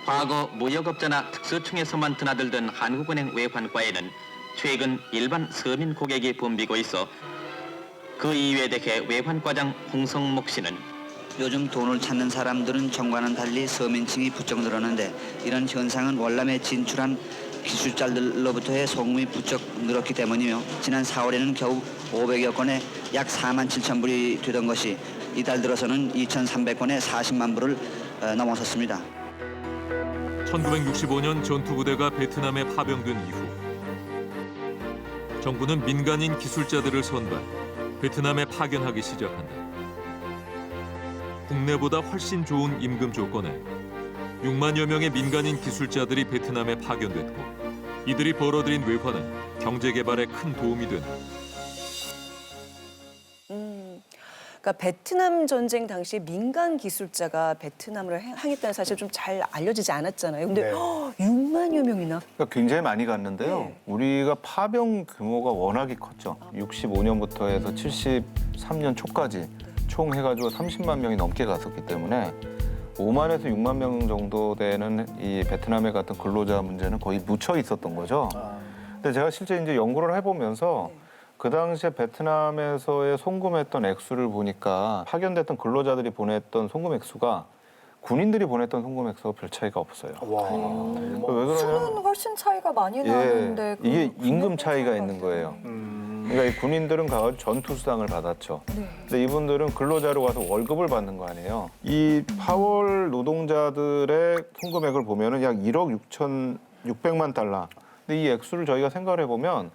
과거 무역업자나 특수청에서만 드나들던 한국은행 외환과에는 최근 일반 서민 고객이 붐비고 있어 그 이유에 대해 외환과장 홍성목 씨는 요즘 돈을 찾는 사람들은 전과는 달리 서민층이 부쩍 늘었는데 이런 현상은 월남에 진출한 기술자들로부터의 송금이 부쩍 늘었기 때문이며 지난 4월에는 겨우 500여 건에 약 4만 7천 불이 되던 것이 이달 들어서는 2,300건에 40만 불을 넘어섰습니다. 1965년 전투부대가 베트남에 파병된 이후 정부는 민간인 기술자들을 선발, 베트남에 파견하기 시작한다. 국내보다 훨씬 좋은 임금 조건에 6만여 명의 민간인 기술자들이 베트남에 파견됐고 이들이 벌어들인 외환은 경제 개발에 큰 도움이 된다. 그러니까 베트남 전쟁 당시 민간 기술자가 베트남으로 향했다는 사실 좀 잘 알려지지 않았잖아요. 근데 네. 6만여 명이나. 그러니까 굉장히 많이 갔는데요. 네. 우리가 파병 규모가 워낙에 컸죠. 65년부터 해서 73년 초까지 총 해가지고 30만 명이 넘게 갔었기 때문에 5만에서 6만 명 정도 되는 이 베트남에 갔던 근로자 문제는 거의 묻혀 있었던 거죠. 근데 제가 실제 이제 연구를 해보면서 그 당시에 베트남에서의 송금했던 액수를 보니까 파견됐던 근로자들이 보냈던 송금 액수가 군인들이 보냈던 송금 액수가 별 차이가 없어요. 와. 왜 그러냐면 수는 훨씬 차이가 많이 나는데 이게 그 임금 금액은 차이가 차이가 있는 거예요. 음. 그러니까 이 군인들은 가서 전투 수당을 받았죠. 네. 근데 이분들은 근로자로 가서 월급을 받는 거 아니에요. 이 파월 노동자들의 송금액을 보면은 약 1억 6,600만 달러. 근데 이 액수를 저희가 생각을 해보면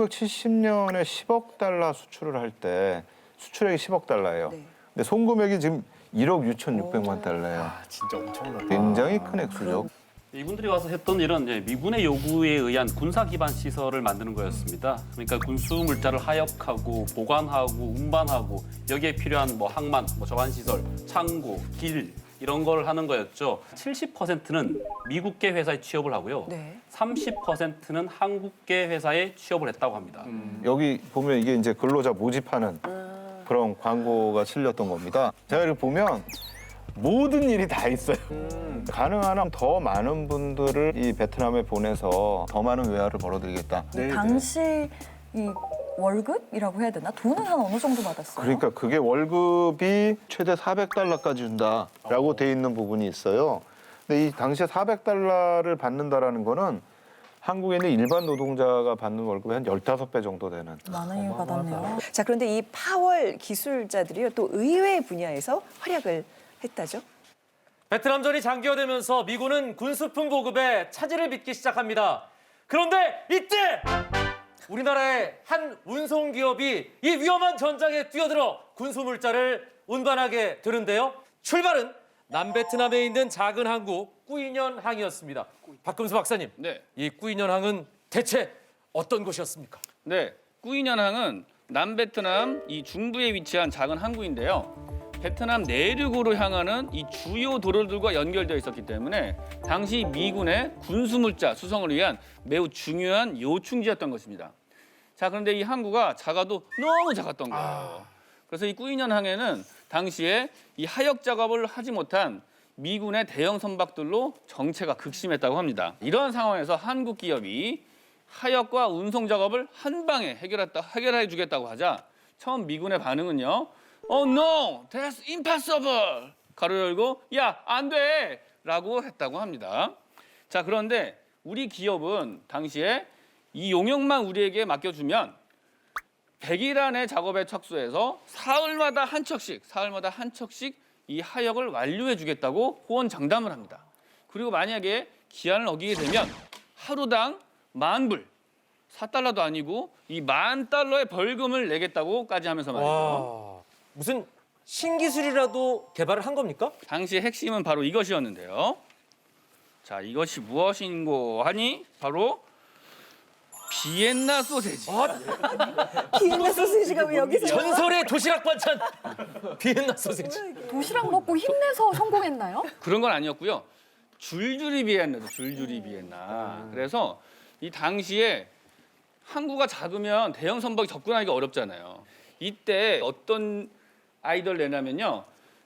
1970년에 10억 달러 수출을 할 때 수출액이 10억 달러예요. 네. 근데 송금액이 지금 1억 6,600만 달러예요. 아, 진짜 엄청나다. 굉장히 큰 액수죠. 이분들이 와서 했던 일은 미군의 요구에 의한 군사 기반 시설을 만드는 거였습니다. 그러니까 군수 물자를 하역하고 보관하고 운반하고 여기에 필요한 뭐 항만, 뭐 저반 시설, 창고, 길 이런 걸 하는 거였죠. 70%는 미국계 회사에 취업을 하고요. 네. 30%는 한국계 회사에 취업을 했다고 합니다. 여기 보면 이게 이제 근로자 모집하는 그런 광고가 실렸던 겁니다. 제가 이렇게 보면 모든 일이 다 있어요. 가능한 한 더 많은 분들을 이 베트남에 보내서 더 많은 외화를 벌어들이겠다. 당시 이 월급이라고 해야 되나? 돈은 한 어느 정도 받았어요? 그러니까 그게 월급이 최대 400달러까지 준다라고 돼 있는 부분이 있어요. 근데 이 당시에 400달러를 받는다라는 거는 한국에 있는 일반 노동자가 받는 월급의 한 15배 정도 되는. 많은 일 받았네요. 자, 그런데 이 파월 기술자들이요 또 의외의 분야에서 활약을 했다죠. 베트남전이 장기화되면서 미군은 군수품 보급에 차질을 빚기 시작합니다. 그런데 이때 우리나라의 한 운송기업이 이 위험한 전장에 뛰어들어 군수물자를 운반하게 되는데요. 출발은 남베트남에 있는 작은 항구 꾸이년항이었습니다. 박금수 박사님, 네. 이 꾸이년항은 대체 어떤 곳이었습니까? 네, 꾸이년항은 남베트남 이 중부에 위치한 작은 항구인데요. 베트남 내륙으로 향하는 이 주요 도로들과 연결되어 있었기 때문에 당시 미군의 군수물자 수송을 위한 매우 중요한 요충지였던 것입니다. 자, 그런데 이 항구가 작아도 너무 작았던 거예요. 그래서 이 꾸이년항에는 당시에 이 하역 작업을 하지 못한 미군의 대형 선박들로 정체가 극심했다고 합니다. 이러한 상황에서 한국 기업이 하역과 운송 작업을 한 방에 해결해 주겠다고 하자 처음 미군의 반응은요. Oh no, that's impossible. 가로 열고 야, 안 돼! 라고 했다고 합니다. 자, 그런데 우리 기업은 당시에 이 용역만 우리에게 맡겨주면 100일 안에 작업에 착수해서 사흘마다 한 척씩 이 하역을 완료해 주겠다고 호언장담을 합니다. 그리고 만약에 기한을 어기게 되면 하루당 10,000불, 4달러도 아니고 이 10,000달러의 벌금을 내겠다고까지 하면서 말이죠. 와, 무슨 신기술이라도 개발을 한 겁니까? 당시의 핵심은 바로 이것이었는데요. 자, 이것이 무엇인고 하니 바로 비엔나 소세지. 비엔나 소시지가 왜 여기서 나와? 전설의 도시락 반찬 비엔나 소세지. 도시락 먹고 힘내서 성공했나요? 그런 건 아니었고요. 줄줄이 비엔나죠. 줄줄이 비엔나. 그래서 이 당시에 항구가 작으면 대형 선박이 접근하기가 어렵잖아요. 이때 어떤 아이디어를 내냐면요.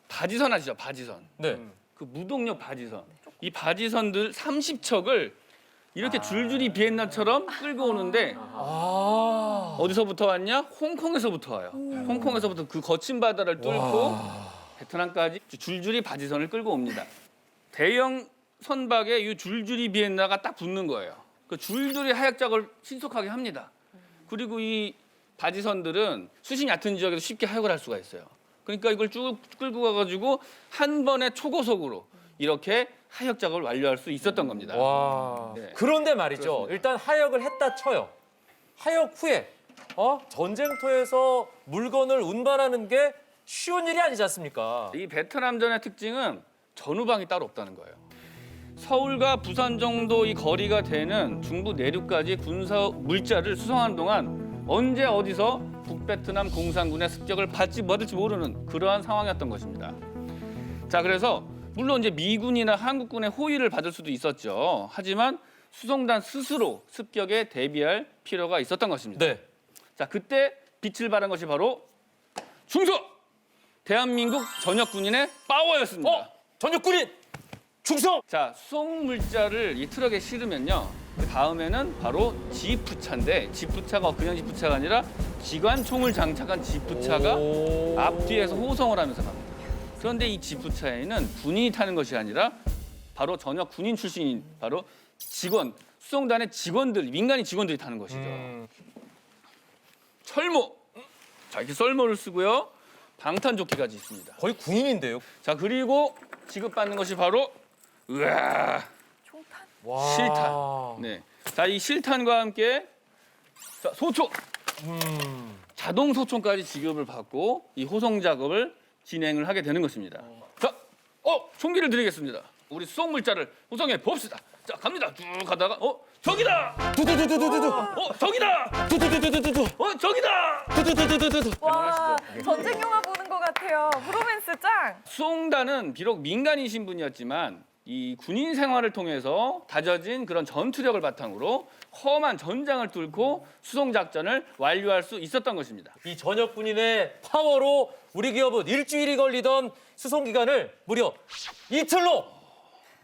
바지선 아시죠? 바지선. 네. 그 무동력 바지선. 이 바지선들 30척을 이렇게 줄줄이 비엔나처럼 끌고 오는데 어디서부터 왔냐? 홍콩에서부터 와요. 홍콩에서부터 그 거친 바다를 뚫고 베트남까지 줄줄이 바지선을 끌고 옵니다. 대형 선박에 이 줄줄이 비엔나가 딱 붙는 거예요. 그 줄줄이 하역작을 신속하게 합니다. 그리고 이 바지선들은 수심이 얕은 지역에서 쉽게 하역을 할 수가 있어요. 그러니까 이걸 쭉 끌고 가가지고 한 번에 초고속으로 이렇게 하역 작업을 완료할 수 있었던 겁니다. 와. 네. 그런데 말이죠. 그렇습니다. 일단 하역을 했다 쳐요. 하역 후에 전쟁터에서 물건을 운반하는 게 쉬운 일이 아니지 않습니까? 이 베트남전의 특징은 전후방이 따로 없다는 거예요. 서울과 부산 정도 이 거리가 되는 중부 내륙까지 군사 물자를 수송하는 동안 언제 어디서 북베트남 공산군의 습격을 받지 못할지 모르는 그러한 상황이었던 것입니다. 자, 그래서 물론 이제 미군이나 한국군의 호의를 받을 수도 있었죠. 하지만 수송단 스스로 습격에 대비할 필요가 있었던 것입니다. 네. 자, 그때 빛을 발한 것이 바로 중소! 대한민국 전역군인의 파워였습니다. 전역군인 충성! 자, 수송 물자를 이 트럭에 실으면요. 그 다음에는 바로 지프차인데 지프차가 그냥 지프차가 아니라 기관총을 장착한 지프차가 오. 앞뒤에서 호송을 하면서 갑니다. 그런데 이 지프차에는 군인이 타는 것이 아니라 바로 전역 군인 출신인 바로 직원, 수송단의 직원들, 민간인 직원들이 타는 것이죠. 철모. 자, 이렇게 썰모를 쓰고요. 방탄조끼까지 있습니다. 거의 군인인데요. 자, 그리고 지급받는 것이 바로 으아, 와. 실탄. 네. 자, 이 실탄과 함께 자, 소총. 자동 소총까지 지급을 받고 이 호송 작업을 진행을 하게 되는 것입니다. 자, 총기를 드리겠습니다. 우리 수송 물자를 호송해 봅시다. 자, 갑니다. 쭉 가다가 저기다. 두두두두두두. 저기다. 두두두두두두. 저기다. 두두두두두두. 와, 전쟁 영화 보는 것 같아요. 브로맨스 짱. 수송단은 비록 민간인 신분이었지만 이 군인 생활을 통해서 다져진 그런 전투력을 바탕으로 험한 전장을 뚫고 수송 작전을 완료할 수 있었던 것입니다. 이 전역군인의 파워로 우리 기업은 일주일이 걸리던 수송 기간을 무려 이틀로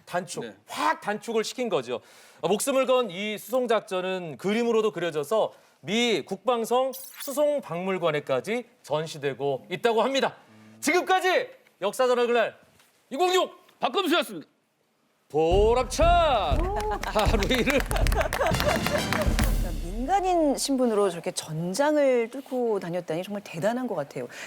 단축, 네. 확 단축을 시킨 거죠. 목숨을 건 이 수송 작전은 그림으로도 그려져서 미 국방성 수송 박물관에까지 전시되고 있다고 합니다. 지금까지 역사 전학을 날 206 박검수였습니다. 보람찬 하루 일을 민간인 신분으로 저렇게 전장을 뚫고 다녔다니 정말 대단한 것 같아요.